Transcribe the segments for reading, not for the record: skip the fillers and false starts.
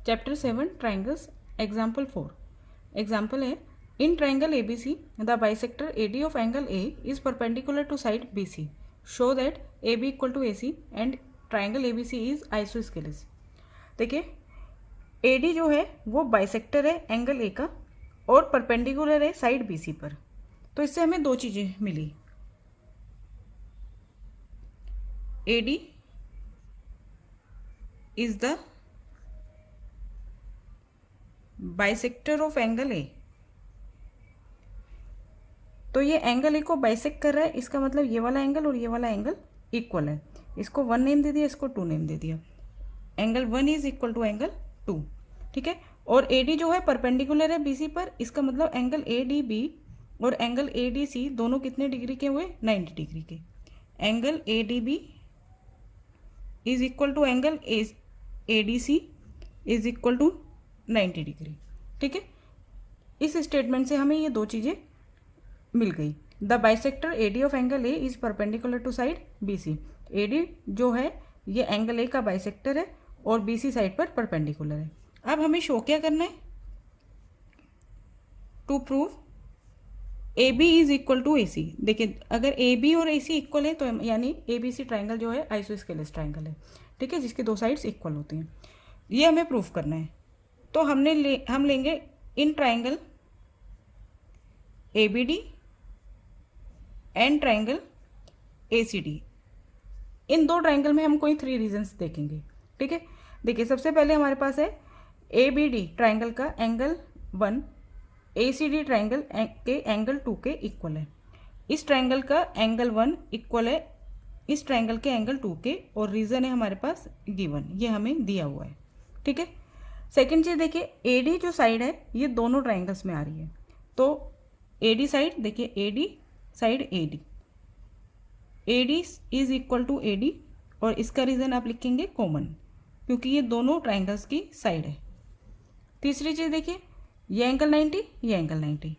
Chapter 7 triangles example 4. Example है in triangle ABC the bisector AD of angle A is perpendicular to side BC. Show that AB equal to AC and triangle ABC is isosceles. देखिए AD जो है वो bisector है angle A का और perpendicular है side BC पर. तो इससे हमें दो चीज़ें मिली. AD is the bisector of angle A. तो ये एंगल ए को बाइसेक्ट कर रहा है, इसका मतलब ये वाला एंगल और ये वाला एंगल इक्वल है. इसको 1 नेम दे दिया, इसको 2 नेम दे दिया. Angle 1 is equal to angle 2. ठीक है. और AD जो है परपेंडिकुलर है BC पर, इसका मतलब एंगल ADB और एंगल ADC दोनों कितने डिग्री के हुए? 90 डिग्री के. Angle ADB is equal to angle ADC is equal to 90 degree. ठीक है. इस स्टेटमेंट से हमें ये दो चीज़ें मिल गई. The bisector AD of angle A is perpendicular to side BC. AD जो है ये एंगल A का बाइसेक्टर है और BC साइड पर परपेंडिकुलर है. अब हमें शो क्या करना है? To prove AB is equal to AC. देखिए अगर AB और AC इक्वल है तो यानी ABC ट्राइंगल जो है आइसोस्केलेस ट्राइंगल है. ठीक है, जिसकी दो साइड्स इक्वल होती हैं. ये हमें प्रूफ करना है. तो हम लेंगे in triangle ABD and triangle ACD. इन दो ट्राइंगल में हम कोई 3 रीजन्स देखेंगे. ठीक है. देखिए सबसे पहले हमारे पास है ABD ट्राइंगल का एंगल 1 ACD ट्राइंगल के एंगल 2 के इक्वल है. इस ट्राइंगल का एंगल 1 इक्वल है इस ट्राइंगल के एंगल 2 के, और रीज़न है हमारे पास गिवन, ये हमें दिया हुआ है. ठीक है. सेकेंड चीज़ देखिए AD जो साइड है ये दोनों ट्राइंगल्स में आ रही है. तो AD साइड देखिए AD side AD is equal to AD, और इसका रीज़न आप लिखेंगे कॉमन, क्योंकि ये दोनों ट्राइंगल्स की साइड है. तीसरी चीज़ देखिए ये एंगल 90 ये angle 90.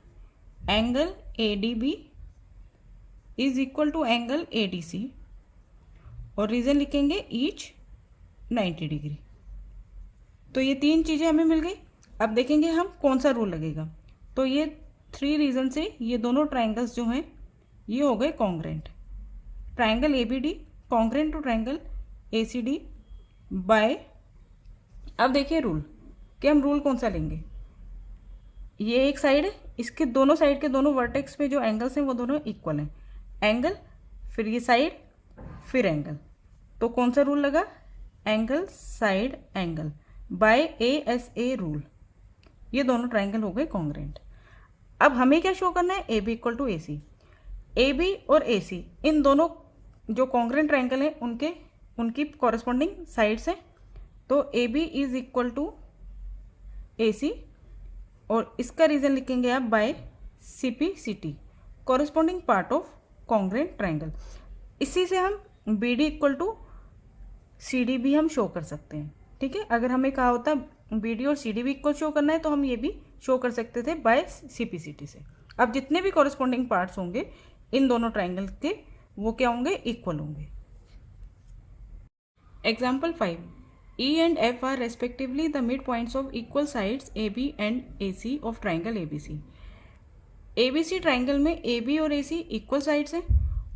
Angle ADB is equal to angle ADC, और रीज़न लिखेंगे ईच 90 डिग्री. तो ये 3 चीज़ें हमें मिल गई. अब देखेंगे हम कौन सा रूल लगेगा. तो ये 3 रीज़न से ये दोनों ट्राइंगल्स जो हैं ये हो गए congruent. Triangle ABD congruent to triangle ACD by. अब देखिए रूल कि हम रूल कौन सा लेंगे. ये एक साइड है, इसके दोनों साइड के दोनों वर्टेक्स पे जो एंगल्स हैं वो दोनों इक्वल हैं. एंगल फिर ये साइड फिर एंगल. तो कौन सा रूल लगा? Angle side angle by ASA rule. ये दोनों ट्राइंगल हो गए कॉन्ग्रेंट. अब हमें क्या शो करना है? AB equal to AC. AB और AC इन दोनों जो कॉन्ग्रेंट ट्राइंगल हैं उनकी कॉरेस्पॉन्डिंग साइड्स हैं. तो AB is equal to AC, और इसका रीज़न लिखेंगे आप by CPCT corresponding part of congruent triangle. इसी से हम BD इक्वल टू CD भी हम शो कर सकते हैं. ठीक है. अगर हमें कहा होता BD और CD भी इक्वल शो करना है तो हम ये भी शो कर सकते थे बाय CPCT से. अब जितने भी कॉरेस्पॉन्डिंग पार्ट्स होंगे इन दोनों ट्राइंगल के वो क्या होंगे? इक्वल होंगे. Example 5. E and F are respectively the midpoints of equal sides AB and AC of triangle ABC. ABC triangle में AB और AC इक्वल साइड्स हैं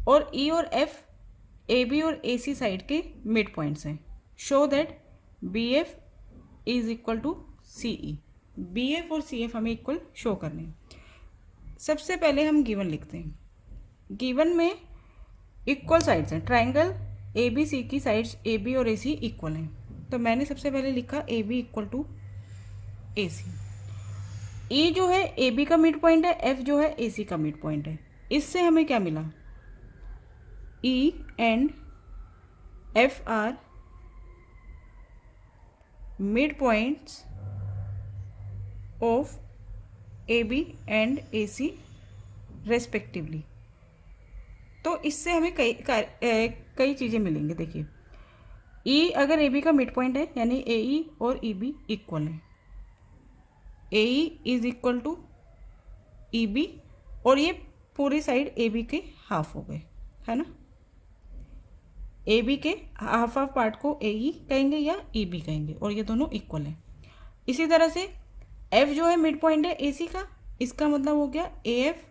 और E और F AB और AC साइड के मिड पॉइंट्स हैं. Show that BF is equal to CE. BF और CF हमें इक्वल शो करने हैं. सबसे पहले हम गिवन लिखते हैं. गिवन में इक्वल साइड्स हैं. ट्राइंगल ABC की साइड्स AB और AC इक्वल हैं. तो मैंने सबसे पहले लिखा AB equal to AC. E जो है AB का मिड पॉइंट है, F जो है AC का मिड पॉइंट है. इससे हमें क्या मिला? E and F are mid points of AB and AC respectively. तो इससे हमें कई चीज़ें मिलेंगी. देखिए E अगर AB का मिड पॉइंट है यानी AE और EB इक्वल है. AE is equal to EB, और ये पूरी साइड AB के हाफ हो गए, है ना. AB के हाफ पार्ट को AE कहेंगे या EB कहेंगे, और ये दोनों इक्वल है. इसी तरह से एफ जो है मिड पॉइंट है ए सी का, इसका मतलब हो गया ए एफ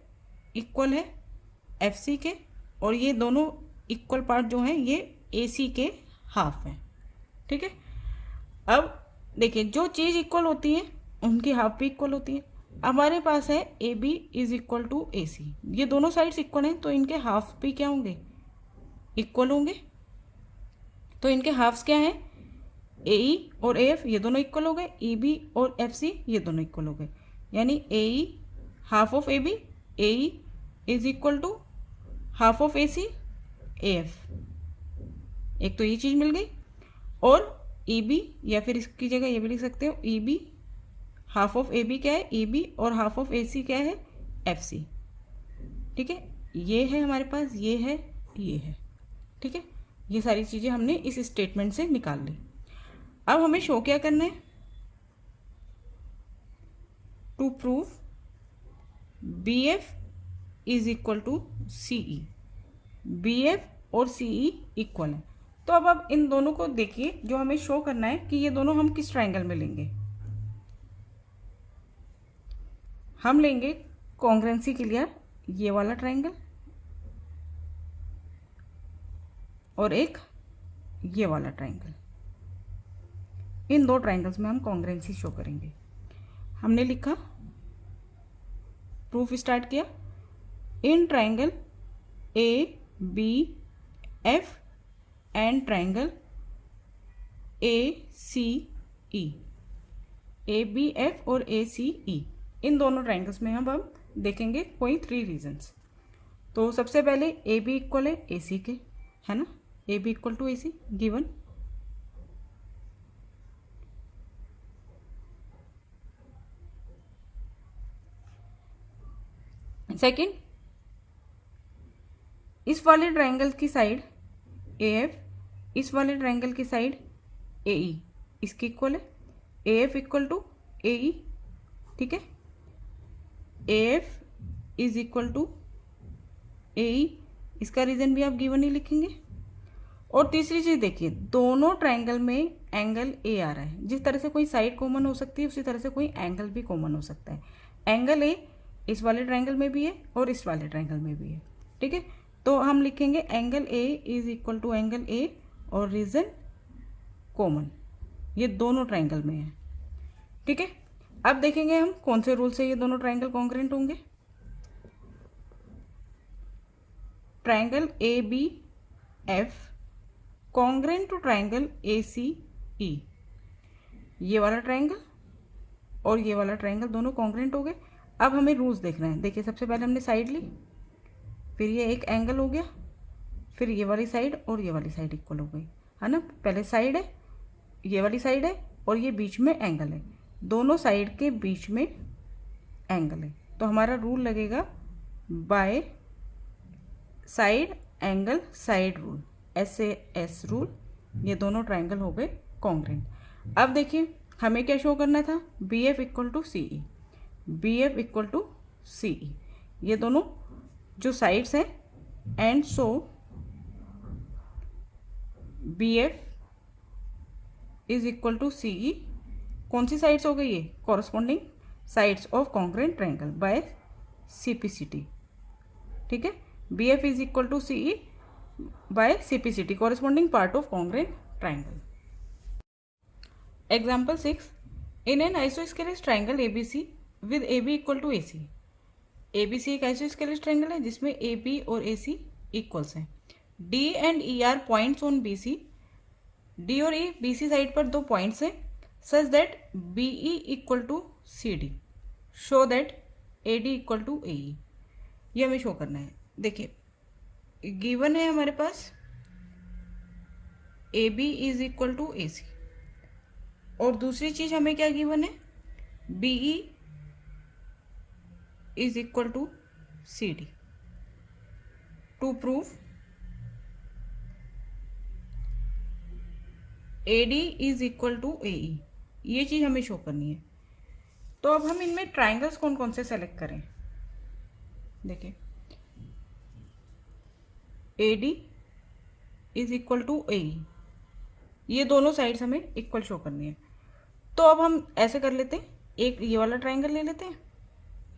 इक्वल है एफ सी के, और ये दोनों इक्वल पार्ट जो हैं ये ए सी के हाफ हैं। ठीक है, अब देखिए जो चीज़ इक्वल होती है उनकी हाफ भी इक्वल होती है। हमारे पास है A B is equal to A C, ये दोनों साइड्स इक्वल हैं तो इनके हाफ भी क्या होंगे, इक्वल होंगे। तो इनके हाफ्स क्या हैं, ए ई और ए एफ ये दोनों इक्वल हो गए, ई बी और एफ सी ये दोनों इक्वल हो गए, यानी A E half of A B, A E is equal to half of A C A F. एक तो ये चीज़ मिल गई, और ई बी या फिर इसकी जगह ये भी लिख सकते हो E B half of A B क्या है ई बी, और हाफ ऑफ ए सी क्या है एफ सी। ठीक है, ये है हमारे पास, ये है, ये है। ठीक है, ये सारी चीज़ें हमने इस स्टेटमेंट से निकाल ली। अब हमें शो क्या करना है, to prove B F is equal to C E, B F और सी ई इक्वल है। तो अब आप इन दोनों को देखिए, जो हमें शो करना है कि ये दोनों हम किस ट्राइंगल में लेंगे। हम लेंगे कॉन्ग्रेंसी के लिए ये वाला ट्राइंगल और एक ये वाला ट्राइंगल, इन दो ट्राइंगल्स में हम कॉन्ग्रेंसी शो करेंगे। हमने लिखा, प्रूफ स्टार्ट किया, in triangle A B F and triangle A C E, A B F और ए सी ई, इन दोनों ट्राइंगल्स में हम अब देखेंगे कोई 3 रीजन्स। तो सबसे पहले ए बी इक्वल है ए सी के, है ना, A B equal to A C given. Second, इस वाले ट्राइंगल की साइड ए एफ, इस वाले ट्राइंगल की साइड ए ई, इसके इक्वल है, A F equal to A E. ठीक है, A F is equal to A E, इसका रीज़न भी आप गिवन ही लिखेंगे। और तीसरी चीज़ देखिए, दोनों ट्राइंगल में एंगल ए आ रहा है। जिस तरह से कोई साइड कॉमन हो सकती है उसी तरह से कोई एंगल भी कॉमन हो सकता है। एंगल ए इस वाले ट्राइंगल में भी है और इस वाले ट्राइंगल में भी है। ठीक है, तो हम लिखेंगे angle A is equal to angle A और रीजन कॉमन, ये दोनों ट्राइंगल में है। ठीक है, अब देखेंगे हम कौन से रूल से ये दोनों ट्राइंगल कॉन्ग्रेंट होंगे। Triangle A B F congruent to triangle A C E, ये वाला ट्राइंगल और ये वाला ट्राइंगल दोनों कॉन्ग्रेंट हो गए। अब हमें रूल्स देखना है। देखिए, सबसे पहले हमने साइड ली, फिर ये एक एंगल हो गया, फिर ये वाली साइड और ये वाली साइड इक्वल हो गई, है ना। पहले साइड है, ये वाली साइड है और ये बीच में एंगल है, दोनों साइड के बीच में एंगल है। तो हमारा रूल लगेगा by side angle side rule, SAS rule. ये दोनों ट्राइंगल हो गए कॉन्ग्रेंट। अब देखिए हमें क्या शो करना था, B F equal to C E, B F equal to C E, ये दोनों जो साइड्स हैं, and so B F is equal to C E, कौन सी साइड्स हो गई ये, corresponding sides of congruent triangle by CPCT। ठीक है, B F is equal to C E by CPCT, corresponding part of congruent triangle. Example 6, in an isosceles triangle ABC with AB equal to AC। ABC एक isosceles triangle है जिसमें AB और AC equals हैं। D and E are points on BC, D और E BC side पर दो points हैं, such that BE equal to CD, show that AD equal to AE। ये हमें शो करना है। देखिए गिवन है हमारे पास AB is equal to AC, और दूसरी चीज हमें क्या गिवन है, BE is equal to CD। To prove AD is equal to AE, ये चीज हमें शो करनी है। तो अब हम इनमें ट्राइंगल्स कौन कौन से सेलेक्ट करें। देखिए AD is equal to AE, ये दोनों साइड्स हमें इक्वल शो करनी है। तो अब हम ऐसे कर लेते हैं, एक ये वाला ट्रायंगल ले लेते हैं,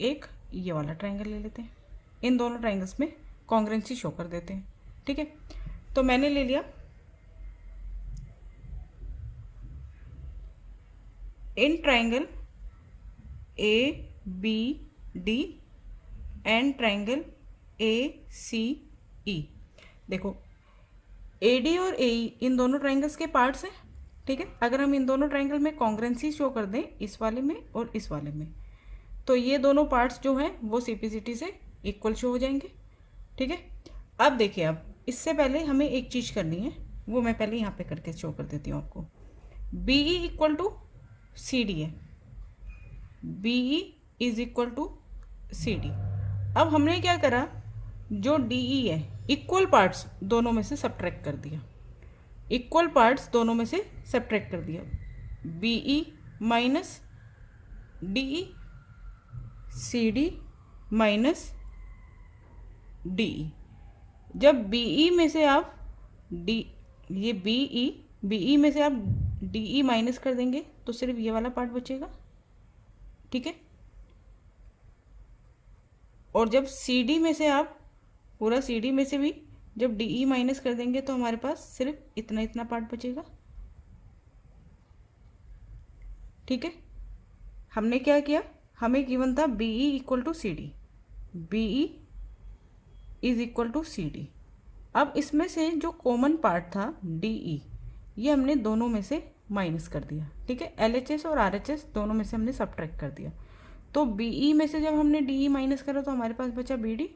एक ये वाला ट्रायंगल ले लेते हैं, इन दोनों ट्रायंगल्स में कॉन्ग्रुएंसी शो कर देते हैं। ठीक है, तो मैंने ले लिया in triangle A B D and triangle A C E. देखो ए डी और ए ई इन दोनों ट्रायंगल्स के पार्ट्स हैं। ठीक है, अगर हम इन दोनों ट्रायंगल में कॉन्ग्रुएंसी शो कर दें, इस वाले में और इस वाले में, तो ये दोनों पार्ट्स जो हैं वो सीपीसीटी से इक्वल शो हो जाएंगे। ठीक है, अब देखिए, अब इससे पहले हमें एक चीज़ करनी है, वो मैं पहले यहाँ पे करके शो कर देती हूँ आपको। B E equal to C D है, B E is equal to C D. अब हमने क्या करा, जो डी ई है इक्वल पार्ट्स दोनों में से सब्ट्रैक्ट कर दिया, इक्वल पार्ट्स दोनों में से सब्ट्रैक्ट कर दिया। B E minus D E, C D minus D E. जब बी ई में से आप ये बी ई में से आप डी ई माइनस कर देंगे तो सिर्फ ये वाला पार्ट बचेगा। ठीक है, और जब सी डी में से आप पूरा सी डी में से भी जब डी ई माइनस कर देंगे तो हमारे पास सिर्फ इतना इतना पार्ट बचेगा। ठीक है, हमने क्या किया, हमें गिवन था B E equal to C D, B E is equal to C D. अब इसमें से जो कॉमन पार्ट था डी ई, ये हमने दोनों में से माइनस कर दिया। ठीक है, एल एच एस और आर एच एस दोनों में से हमने सब्ट्रैक्ट कर दिया। तो बी ई में से जब हमने डी ई माइनस करा तो हमारे पास बचा बी डी,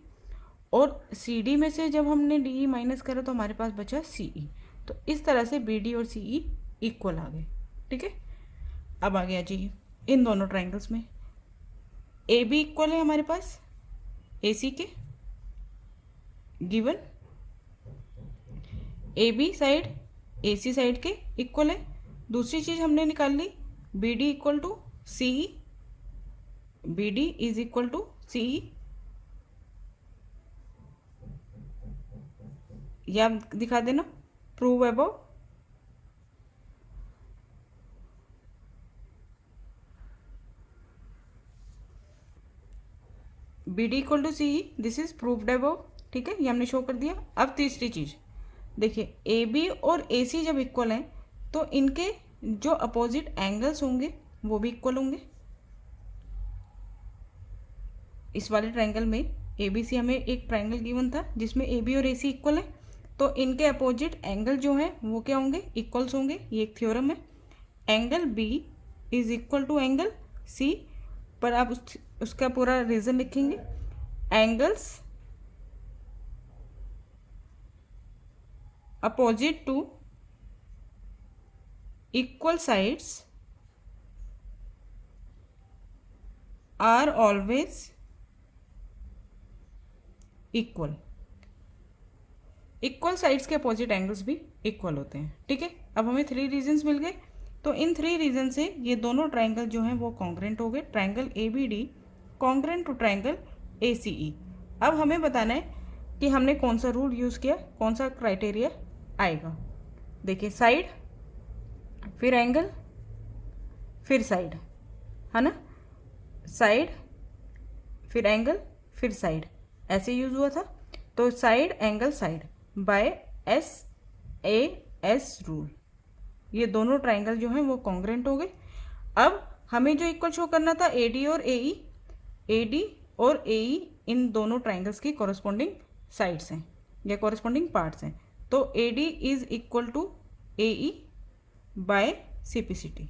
और सी डी में से जब हमने डी ई माइनस करा तो हमारे पास बचा सी ई। तो इस तरह से बी डी और सी ई इक्वल आ गए। ठीक है, अब आ गया जी इन दोनों ट्राइंगल्स में ए बी इक्वल है हमारे पास ए सी के, given A B side A C side के इक्वल है। दूसरी चीज़ हमने निकाल ली B D equal to C E, B D is equal to C E. या दिखा देना, prove above. B D equal to C E, this is proved above. ठीक है, ये हमने शो कर दिया। अब तीसरी चीज देखिए, ए बी और ए सी जब इक्वल हैं तो इनके जो अपोजिट एंगल्स होंगे वो भी इक्वल होंगे। इस वाले ट्रायंगल में ए बी सी हमें एक ट्रायंगल गिवन था जिसमें ए बी और ए सी इक्वल है, तो इनके अपोजिट एंगल जो हैं वो क्या होंगे, इक्वल्स होंगे। ये एक थ्योरम है। Angle B is equal to angle C, पर आप उसका पूरा रीजन लिखेंगे। Angles opposite to equal sides are always equal. Equal sides के अपोजिट एंगल्स भी इक्वल होते हैं। ठीक है, अब हमें 3 रीजन्स मिल गए। तो इन 3 रीजन से ये दोनों ट्राइंगल जो हैं वो कॉन्ग्रुएंट हो गए। Triangle A B D congruent to triangle A C E. अब हमें बताना है कि हमने कौन सा रूल यूज़ किया, कौन सा क्राइटेरिया आएगा। देखिए, साइड फिर एंगल फिर साइड, है ना, साइड फिर एंगल फिर साइड, ऐसे यूज़ हुआ था। तो side angle side by S A S rule, ये दोनों ट्राइंगल जो हैं वो कॉन्ग्रुएंट हो गए। अब हमें जो इक्वल शो करना था ए डी और ए ई, ए डी और ए ई इन दोनों ट्राइंगल्स की कॉरस्पॉन्डिंग साइड्स हैं या कॉरस्पॉन्डिंग पार्ट्स हैं। तो A D is equal to A E by C P C T.